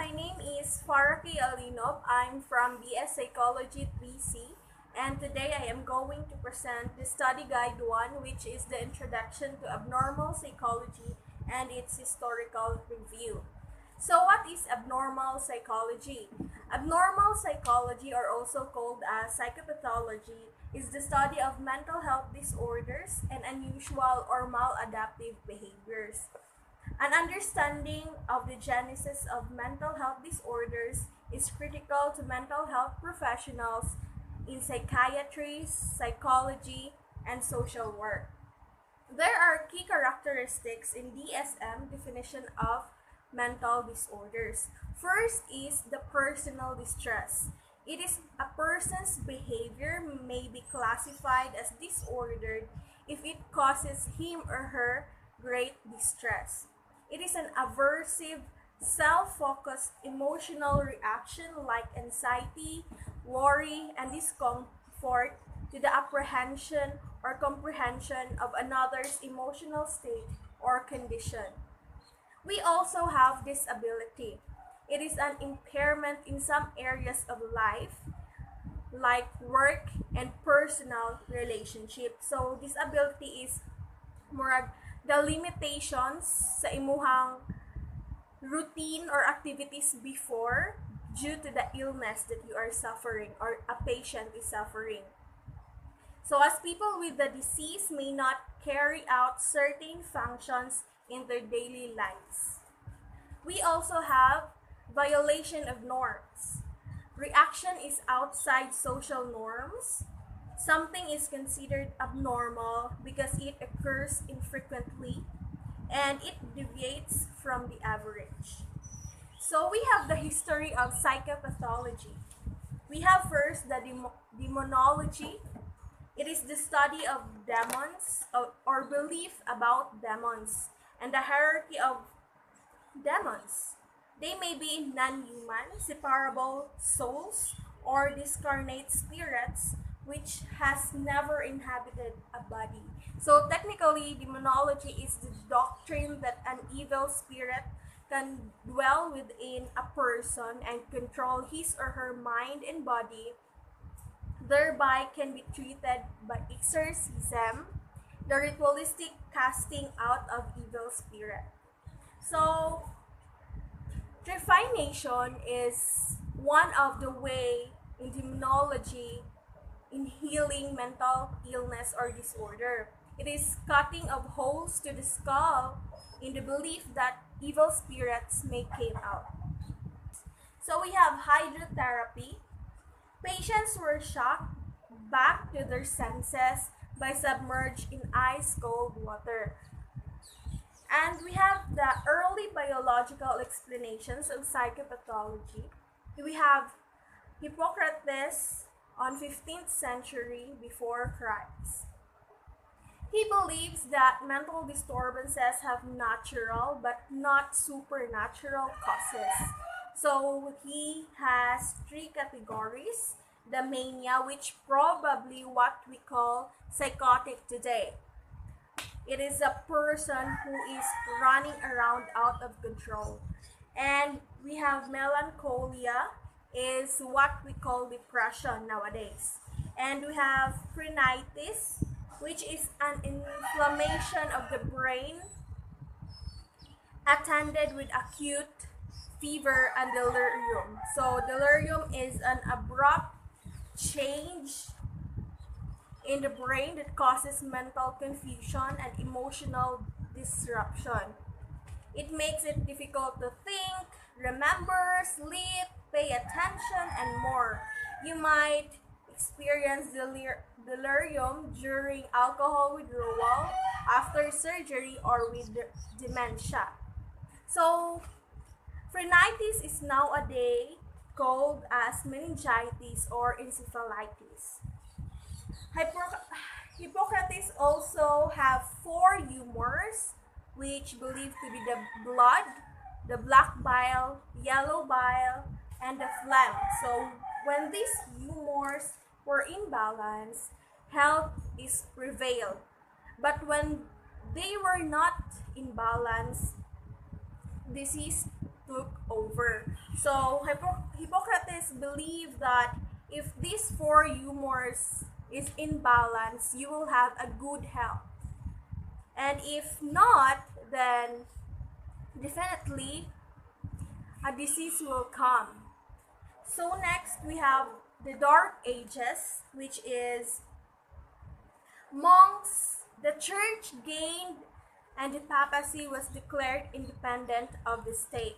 my name is Faraki Alinov. I'm from BS Psychology 3C, and today I am going to present the Study Guide 1, which is the Introduction to Abnormal Psychology and its Historical Review. So, what is abnormal psychology? Abnormal psychology, or also called as psychopathology, is the study of mental health disorders and unusual or maladaptive behaviors. An understanding of the genesis of mental health disorders is critical to mental health professionals in psychiatry, psychology, and social work. There are key characteristics in DSM definition of mental disorders. First is the personal distress. It is a person's behavior may be classified as disordered if it causes him or her great distress. It is an aversive, self-focused emotional reaction like anxiety, worry, and discomfort to the apprehension or comprehension of another's emotional state or condition. We also have disability. It is an impairment in some areas of life, like work and personal relationships. So, disability is murag the limitations sa imuhang routine or activities before due to the illness that you are suffering or a patient is suffering. So, as people with the disease may not carry out certain functions in their daily lives. We also have violation of norms. Reaction is outside social norms. Something is considered abnormal because it occurs infrequently and it deviates from the average. So we have the history of psychopathology. We have first the demonology. It is the study of demons or belief about demons and the hierarchy of demons. They may be non-human, separable souls, or discarnate spirits which has never inhabited a body. So technically, demonology is the doctrine that an evil spirit can dwell within a person and control his or her mind and body, thereby can be treated by exorcism, the ritualistic casting out of evil spirit. So, trephination is one of the way in demonology in healing mental illness or disorder. It is cutting of holes to the skull in the belief that evil spirits may come out. So we have hydrotherapy. Patients were shocked back to their senses by submerged in ice cold water. And we have the early biological explanations of psychopathology. We have Hippocrates on 15th century before Christ. He believes that mental disturbances have natural but not supernatural causes. So he has three categories. The mania, which probably what we call psychotic today. It is a person who is running around out of control. And we have melancholia, is what we call depression nowadays. And we have phrenitis, which is an inflammation of the brain attended with acute fever and delirium. So delirium is an abrupt change in the brain that causes mental confusion and emotional disruption. It makes it difficult to think, remember, sleep, pay attention, and more. You might experience delirium during alcohol withdrawal, after surgery, or with dementia. So, phrenitis is nowadays called as meningitis or encephalitis. Hippocrates also have four humors, which believed to be the blood, the black bile, yellow bile, and the phlegm. So when these humors were in balance, health is prevailed. But when they were not in balance, disease took over. So Hippocrates believed that if these four humors is in balance, you will have a good health. And if not, then definitely a disease will come. So next we have the Dark Ages, which is monks. The church gained and the papacy was declared independent of the state.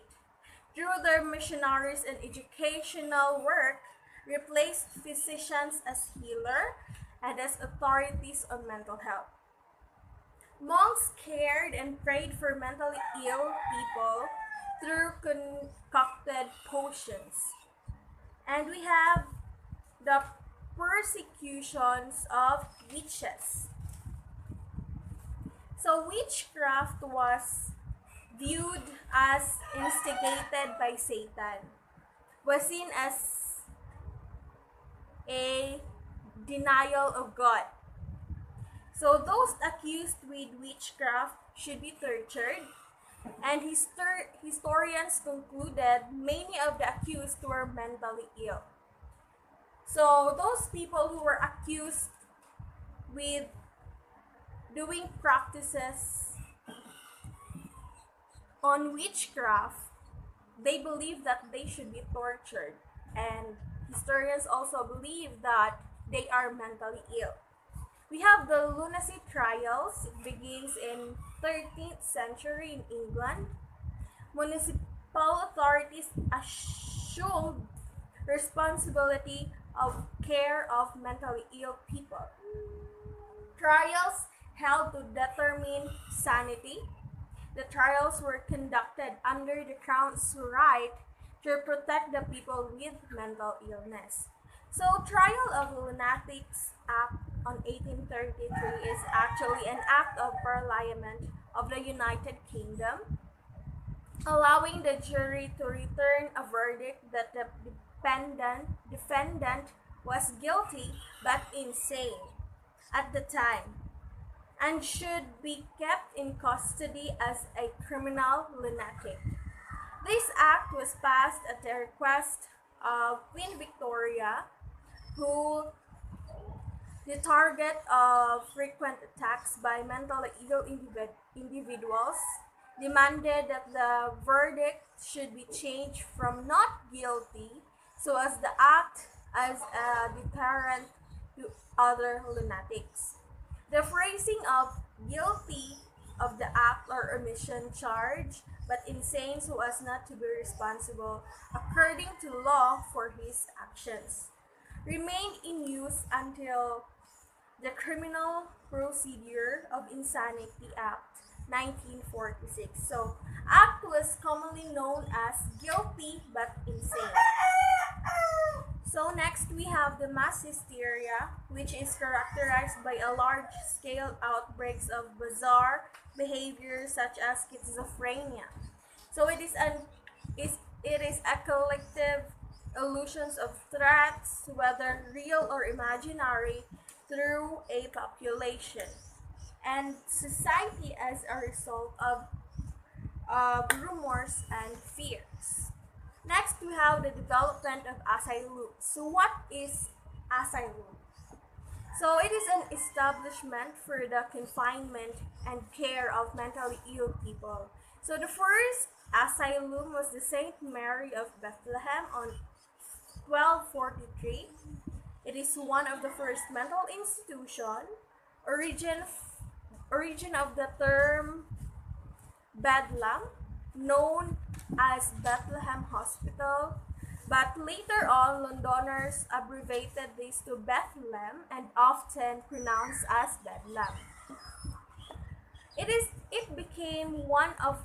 Through their missionaries and educational work, replaced physicians as healer and as authorities on mental health. Monks cared and prayed for mentally ill people through concocted potions. And we have the persecutions of witches. So witchcraft was viewed as instigated by Satan, was seen as a denial of God. So those accused with witchcraft should be tortured, and historians concluded many of the accused were mentally ill. So those people who were accused with doing practices on witchcraft, they believe that they should be tortured, and historians also believe that they are mentally ill. We have the lunacy trials. It begins in 13th century in England. Municipal authorities assumed responsibility of care of mentally ill people. Trials held to determine sanity. The trials were conducted under the crown's right to protect the people with mental illness. So, Trial of Lunatics Act on 1833 is actually an act of parliament of the United Kingdom, allowing the jury to return a verdict that the defendant was guilty but insane at the time and should be kept in custody as a criminal lunatic. This act was passed at the request of Queen Victoria, who, the target of frequent attacks by mentally ill individuals, demanded that the verdict should be changed from not guilty so as the act as a deterrent to other lunatics. The phrasing of guilty of the act or omission charge, but insane so as not to be responsible according to law for his actions, remained in use until the Criminal Procedure of Insanity Act 1946. So, act was commonly known as guilty but insane. So next we have the mass hysteria, which is characterized by a large-scale outbreaks of bizarre behavior such as schizophrenia. So it is a collective illusions of threats, whether real or imaginary, through a population and society as a result of rumors and fears. Next, we have the development of asylum. So, what is asylum? So, it is an establishment for the confinement and care of mentally ill people. So, the first asylum was the Saint Mary of Bethlehem on 1243. It is one of the first mental institution. Origin of the term Bedlam, known as Bethlehem Hospital, but later on Londoners abbreviated this to Bethlehem and often pronounced as Bedlam. It became one of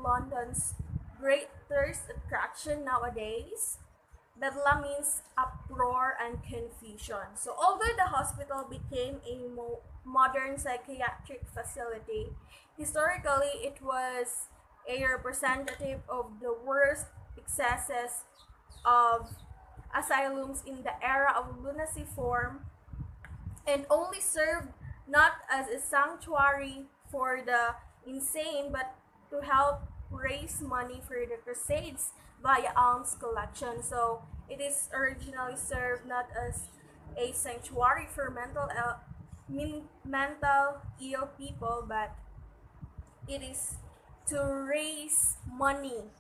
London's greatest attraction nowadays. Bedlam means uproar and confusion. So although the hospital became a modern psychiatric facility, historically it was a representative of the worst excesses of asylums in the era of lunacy form, and only served not as a sanctuary for the insane but to help raise money for the Crusades via alms collection. So it is originally served not as a sanctuary for mental ill people, but it is to raise money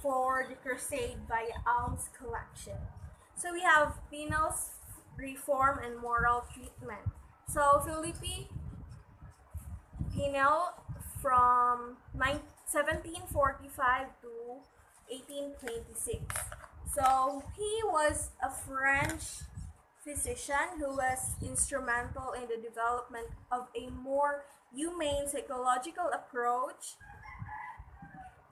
for the crusade via alms collection. So we have penal reform and moral treatment. So Felipe Pinel from 1745 to 1826. So he was a French physician who was instrumental in the development of a more humane psychological approach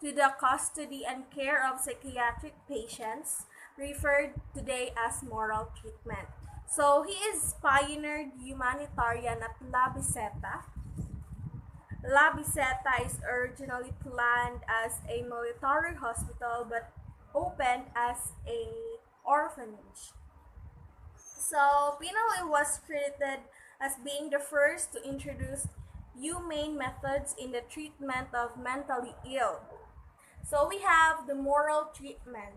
to the custody and care of psychiatric patients, referred today as moral treatment. So he is pioneered humanitarian at La Biseta. La Biseta is originally planned as a military hospital but opened as a orphanage. So Pinal was credited as being the first to introduce humane methods in the treatment of mentally ill. So we have the moral treatment.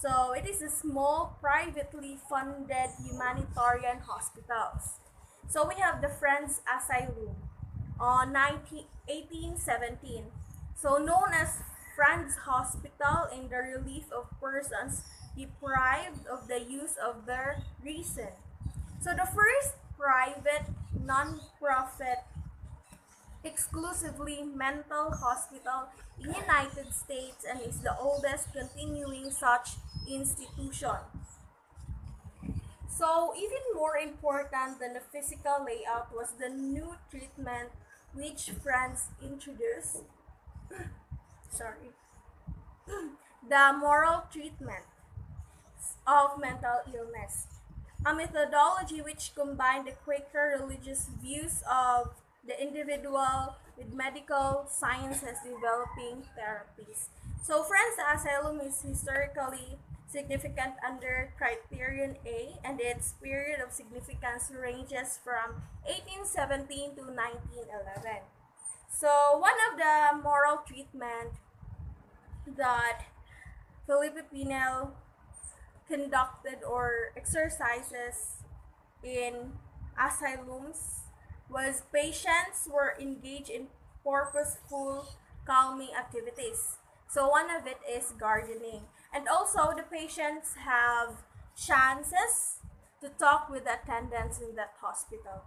So it is a small privately funded humanitarian hospitals. So we have the Friends Asylum on 1817. So known as Friends Hospital in the relief of persons deprived of the use of their reason. So the first private non-profit exclusively mental hospital in United States and is the oldest continuing such institution. So even more important than the physical layout was the new treatment which France introduced. Sorry. The moral treatment of mental illness, a methodology which combined the Quaker religious views of the individual with medical sciences developing therapies. So Friends Asylum is historically significant under Criterion A, and its period of significance ranges from 1817 to 1911. So one of the moral treatment that Felipe Pinel conducted or exercises in asylums was patients were engaged in purposeful calming activities. So one of it is gardening. And also the patients have chances to talk with the attendants in that hospital.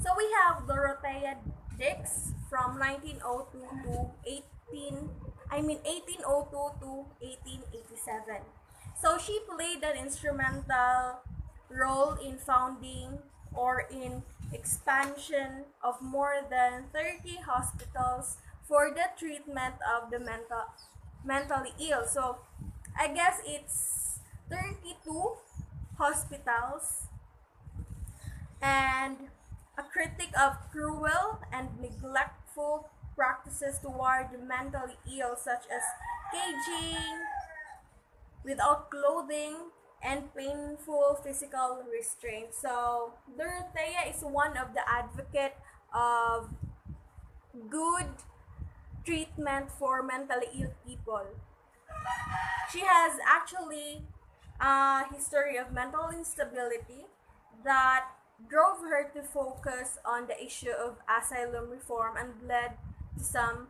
So we have Dorothea Dix from 1902 to 1802 to 1887. So she played an instrumental role in founding or in expansion of more than 30 hospitals for the treatment of the mentally ill. So I guess it's 32 hospitals, and a critic of cruel and neglectful practices toward the mentally ill such as caging without clothing and painful physical restraint. So Dorothea is one of the advocate of good treatment for mentally ill people. She has actually a history of mental instability that drove her to focus on the issue of asylum reform and led to some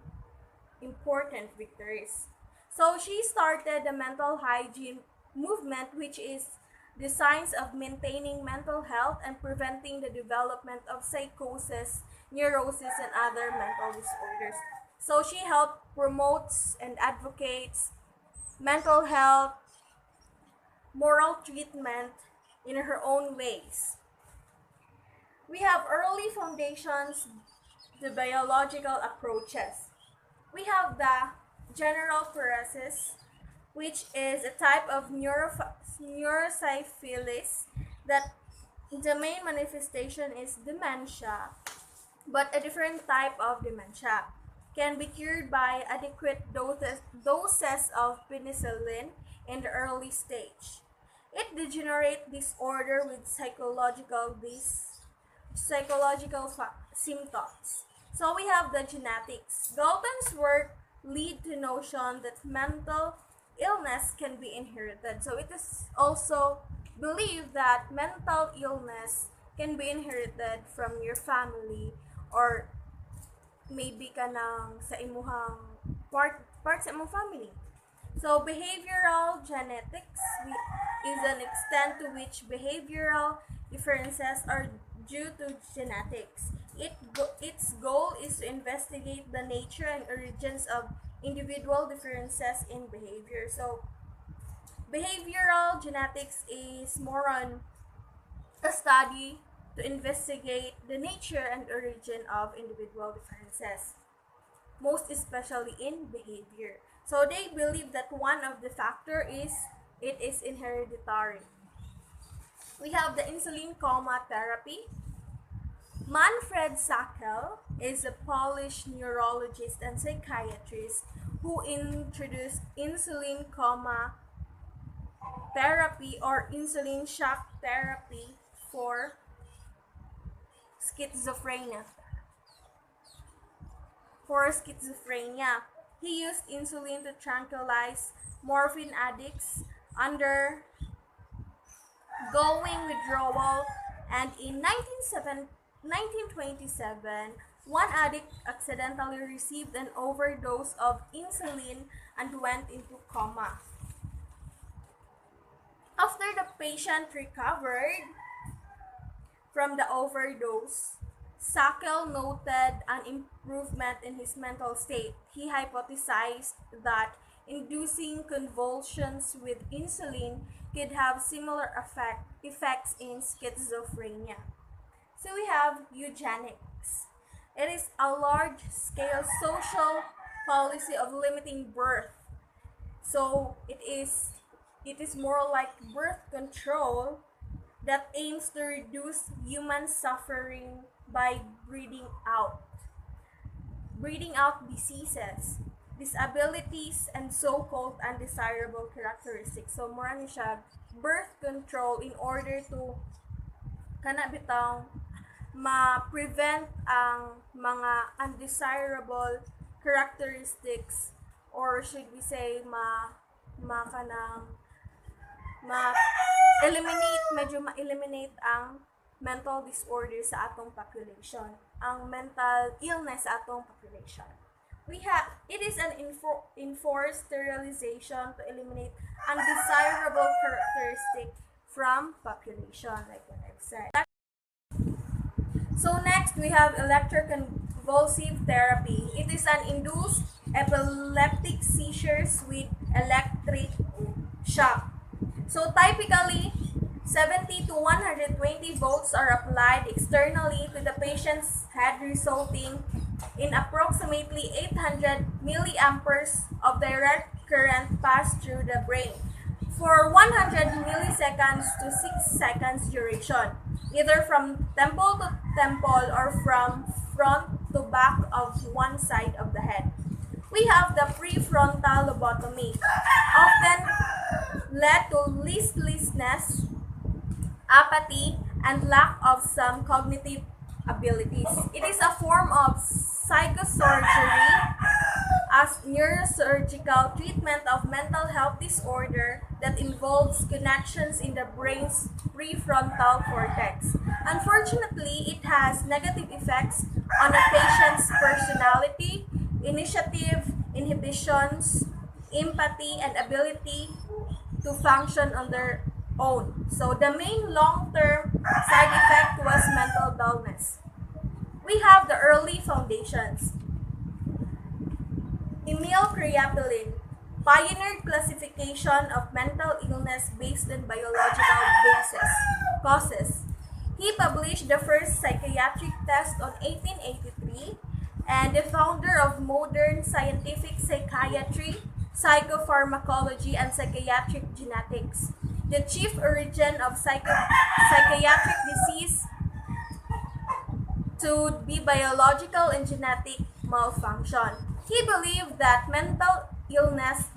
important victories. So she started the mental hygiene movement, which is the science of maintaining mental health and preventing the development of psychosis, neurosis, and other mental disorders. So she helped promotes and advocates mental health, moral treatment in her own ways. We have early foundations, the biological approaches. We have the general paresis, which is a type of neurosyphilis that the main manifestation is dementia, but a different type of dementia can be cured by adequate doses of penicillin in the early stage. It degenerates disorder with psychological symptoms. So we have the genetics. Galton's work lead to notion that mental illness can be inherited. So it is also believed that mental illness can be inherited from your family or maybe ka ng sa imuhang part sa imong family. So behavioral genetics is an extent to which behavioral differences are due to genetics. Its goal is to investigate the nature and origins of individual differences in behavior. So behavioral genetics is more on a study to investigate the nature and origin of individual differences, most especially in behavior. So they believe that one of the factor is it is hereditary. We have the insulin coma therapy. Manfred Sakel is a Polish neurologist and psychiatrist who introduced insulin coma therapy or insulin shock therapy for schizophrenia. He used insulin to tranquilize morphine addicts undergoing withdrawal, and in 1927, one addict accidentally received an overdose of insulin and went into coma. After the patient recovered from the overdose, Sakel noted an improvement in his mental state. He hypothesized that inducing convulsions with insulin could have similar effects in schizophrenia. So we have eugenics. It is a large-scale social policy of limiting birth. So it is more like birth control that aims to reduce human suffering by breeding out diseases, disabilities, and so-called undesirable characteristics. So mura ni siya birth control in order to kana bitaw ma-prevent ang mga undesirable characteristics, or should we say ma-eliminate ang mental disorder sa atong population, ang mental illness sa atong population. It is an enforced sterilization to eliminate undesirable characteristic from population, like what I've said. So next we have electroconvulsive therapy. It is an induced epileptic seizures with electric shock. So typically, 70 to 120 volts are applied externally to the patient's head, resulting in approximately 800 milliamperes of direct current passed through the brain for 100 milliseconds to 6 seconds duration, either from temple to temple or from front to back of one side of the head. We have the prefrontal lobotomy, often led to listlessness, apathy, and lack of some cognitive abilities. It is a form of psychosurgery as neurosurgical treatment of mental health disorder that involves connections in the brain's prefrontal cortex. Unfortunately, it has negative effects on a patient's personality, initiative, inhibitions, empathy, and ability to function on their own. So the main long-term side effect was mental dullness. We have the early foundations. Emil Kriapelin pioneered classification of mental illness based on biological causes. He published the first psychiatric test on 1883, and the founder of modern scientific psychiatry, psychopharmacology, and psychiatric genetics. The chief origin of psychiatric disease to be biological and genetic malfunction. He believed that mental illness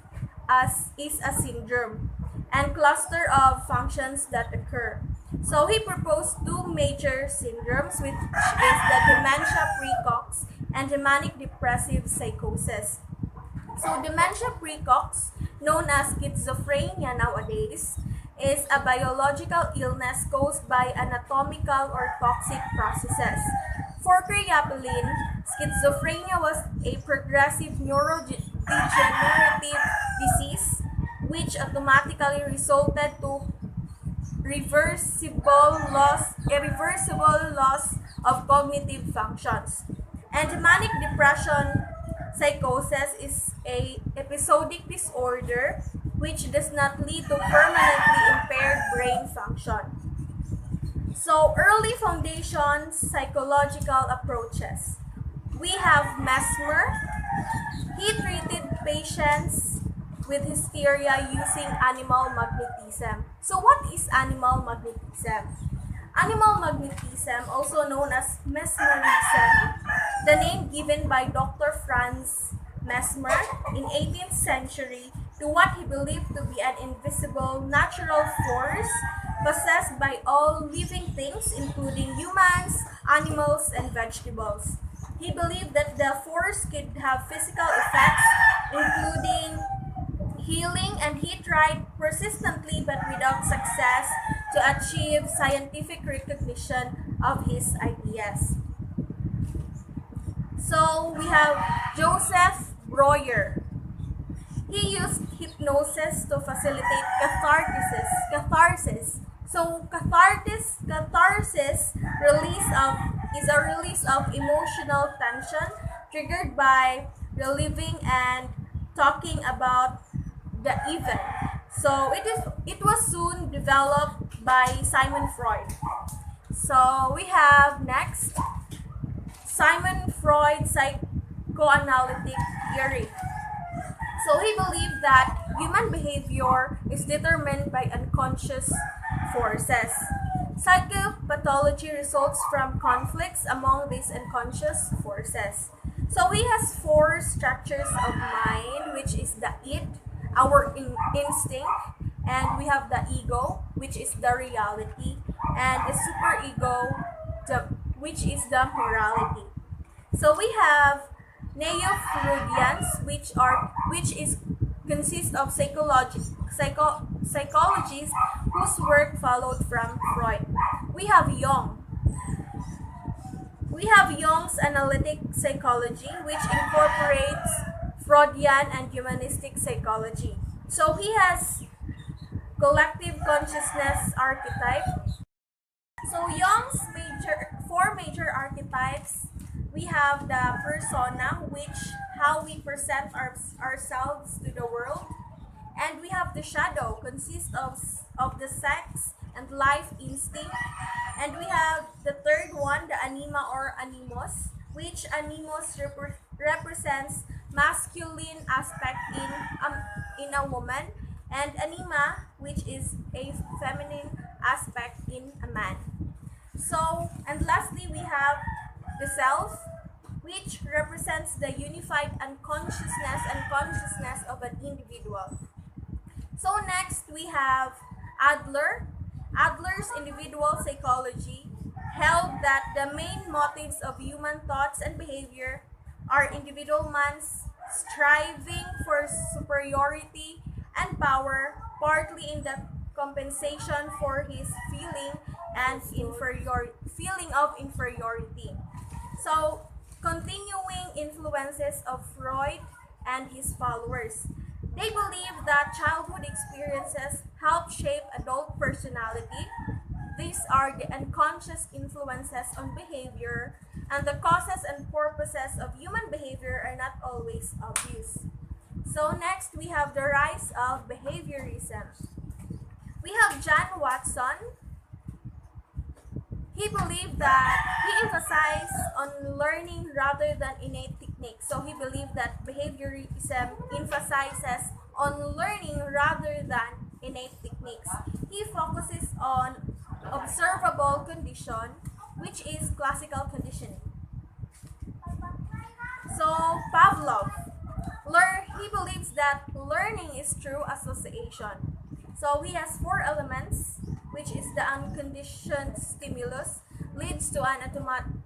is a syndrome and cluster of functions that occur. So he proposed two major syndromes, which is the dementia precox and the manic depressive psychosis. So dementia precox, known as schizophrenia nowadays, is a biological illness caused by anatomical or toxic processes. For creatinine, schizophrenia was a progressive neurodegenerative disease which automatically resulted to irreversible loss of cognitive functions. And manic depression psychosis is a episodic disorder which does not lead to permanently impaired brain function. So, early foundation psychological approaches. We have Mesmer. He treated patients with hysteria using animal magnetism. So, what is animal magnetism? Animal magnetism, also known as mesmerism, the name given by Dr. Franz Mesmer in 18th century to what he believed to be an invisible natural force possessed by all living things including humans, animals, and vegetables. He believed that the force could have physical effects including healing, and he tried persistently but without success to achieve scientific recognition of his ideas. So we have Joseph Breuer. He used hypnosis to facilitate catharsis. So catharsis is a release of emotional tension triggered by reliving and talking about the event. So it was soon developed by Sigmund Freud. So we have next Sigmund Freud's psychoanalytic theory. So he believed that human behavior is determined by unconscious forces. Psychopathology results from conflicts among these unconscious forces. So he has four structures of mind, which is the id, our instinct, and we have the ego, which is the reality, and the superego, which is the morality. So we have Neo-Freudians, which is consist of psychologists whose work followed from Freud. We have Jung. We have Jung's analytic psychology, which incorporates Freudian and humanistic psychology. So he has collective consciousness archetype. So Jung's four major archetypes. We have the persona, which how we present ourselves to the world, and we have the shadow, consists of the sex and life instinct, and we have the third one, the anima or animus, which animus represents masculine aspect in a woman, and anima, which is a feminine aspect in a man. So, and lastly, we have the self, which represents the unified unconsciousness and consciousness of an individual. So next, we have Adler. Adler's individual psychology held that the main motives of human thoughts and behavior are individual man's striving for superiority and power, partly in the compensation for his feeling of inferiority. So, continuing influences of Freud and his followers. They believe that childhood experiences help shape adult personality. These are the unconscious influences on behavior, and the causes and purposes of human behavior are not always obvious. So next, we have the rise of behaviorism. We have John Watson. He believed that he emphasized on learning rather than innate techniques. So he believed that behaviorism emphasizes on learning rather than innate techniques. He focuses on observable condition, which is classical conditioning. So Pavlov, he believes that learning is through association. So he has four elements, which is the unconditioned stimulus leads to an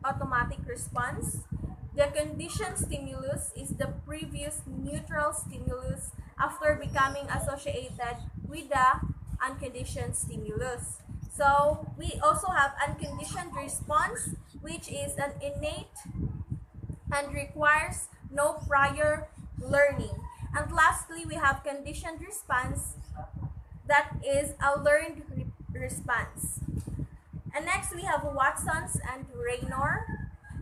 automatic response. The conditioned stimulus is the previous neutral stimulus after becoming associated with the unconditioned stimulus. So we also have unconditioned response, which is an innate and requires no prior learning. And lastly, we have conditioned response, that is a learned response. And next we have Watson's and Raynor,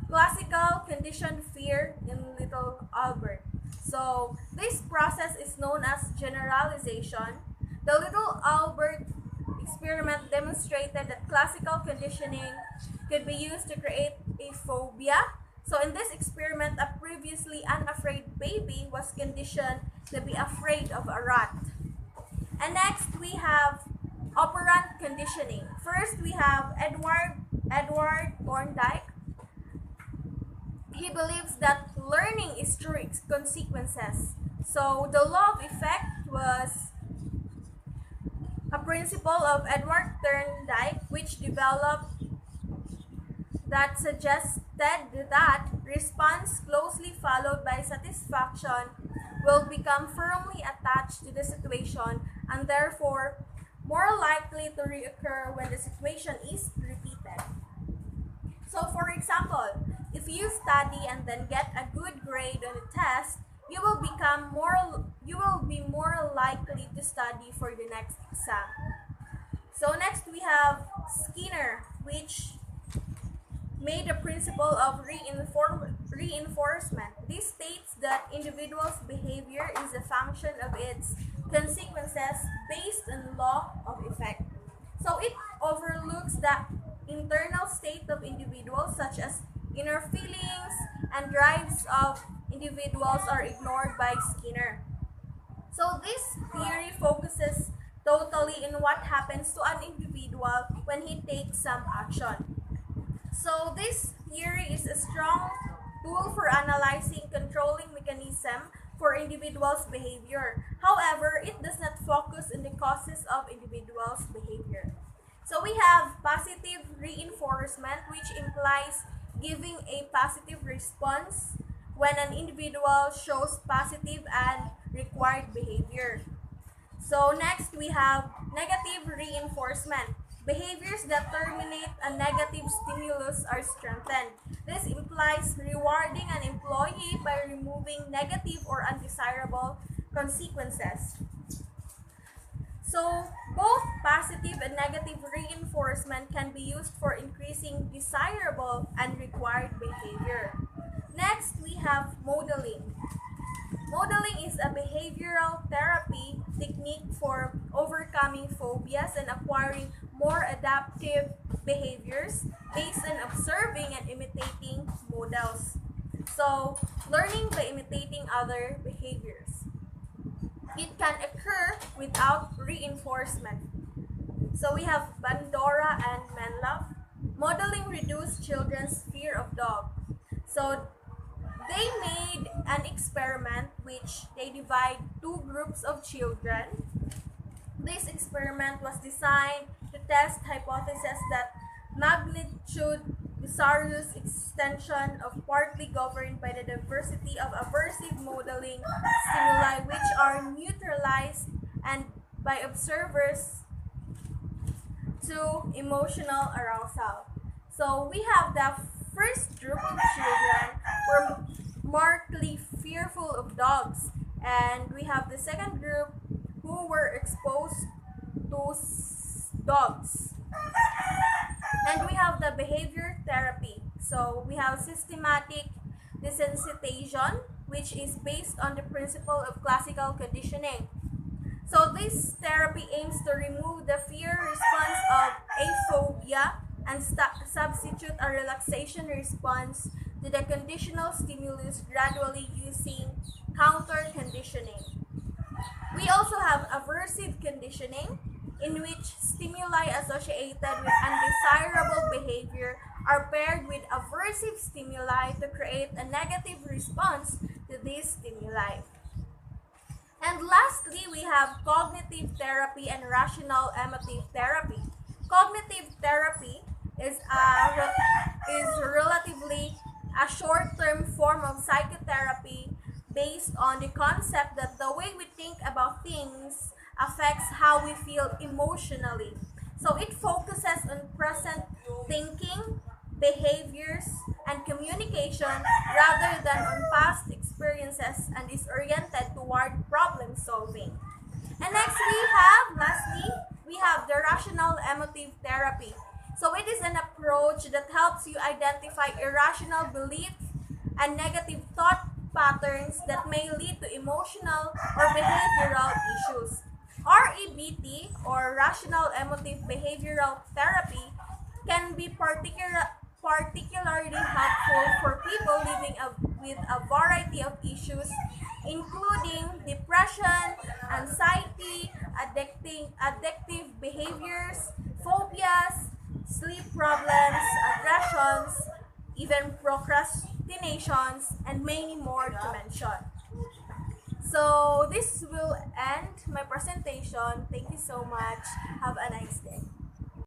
classical conditioned fear in little Albert. So this process is known as generalization. The little Albert experiment demonstrated that classical conditioning could be used to create a phobia. So in this experiment, a previously unafraid baby was conditioned to be afraid of a rat. And next we have operant conditioning. First we have Edward Thorndike. He believes that learning is through its consequences. So the law of effect was a principle of Edward Thorndike which developed that suggested that response closely followed by satisfaction will become firmly attached to the situation and therefore more likely to reoccur when the situation is repeated. So for example, if you study and then get a good grade on a test, you will be more likely to study for the next exam. So next we have Skinner, which made a principle of reinforcement. This states that individuals' behavior is a function of its consequences based on law of effect. So it overlooks the internal state of individuals such as inner feelings and drives of individuals are ignored by Skinner. So this theory focuses totally in what happens to an individual when he takes some action. So this theory is a strong tool for analyzing controlling mechanism for individuals' behavior. However, it does not focus on the causes of individuals' behavior. So we have positive reinforcement, which implies giving a positive response when an individual shows positive and required behavior. So next we have negative reinforcement. Behaviors that terminate a negative stimulus are strengthened. This implies rewarding an employee by removing negative or undesirable consequences. So both positive and negative reinforcement can be used for increasing desirable and required behavior. Next, we have modeling. Modeling is a behavioral therapy technique for overcoming phobias and acquiring more adaptive behaviors based on observing and imitating models. So, learning by imitating other behaviors. It can occur without reinforcement. So we have Bandora and Menlove. Modeling reduced children's fear of dog. So they made an experiment which they divide two groups of children. This experiment was designed to test hypotheses that magnitude Desarius extension of partly governed by the diversity of aversive modeling stimuli which are neutralized and by observers to emotional arousal. So we have the first group of children were markedly fearful of dogs, and we have the second group who were exposed to dogs. And we have the behavior therapy. So we have systematic desensitization, which is based on the principle of classical conditioning. So this therapy aims to remove the fear response of a phobia and substitute a relaxation response to the conditional stimulus gradually using counter conditioning. We also have aversive conditioning, in which stimuli associated with undesirable behavior are paired with aversive stimuli to create a negative response to these stimuli. And lastly, we have cognitive therapy and rational emotive therapy. Cognitive therapy is relatively a short-term form of psychotherapy based on the concept that the way we think about things affects how we feel emotionally. So it focuses on present thinking, behaviors, and communication rather than on past experiences and is oriented toward problem solving. And next lastly, we have the rational emotive therapy. So it is an approach that helps you identify irrational beliefs and negative thought patterns that may lead to emotional or behavioral issues. REBT, or Rational Emotive Behavioral Therapy, can be particularly helpful for people living with a variety of issues, including depression, anxiety, addictive behaviors, phobias, sleep problems, aggressions, even procrastinations, and many more to mention. So this will end my presentation. Thank you so much. Have a nice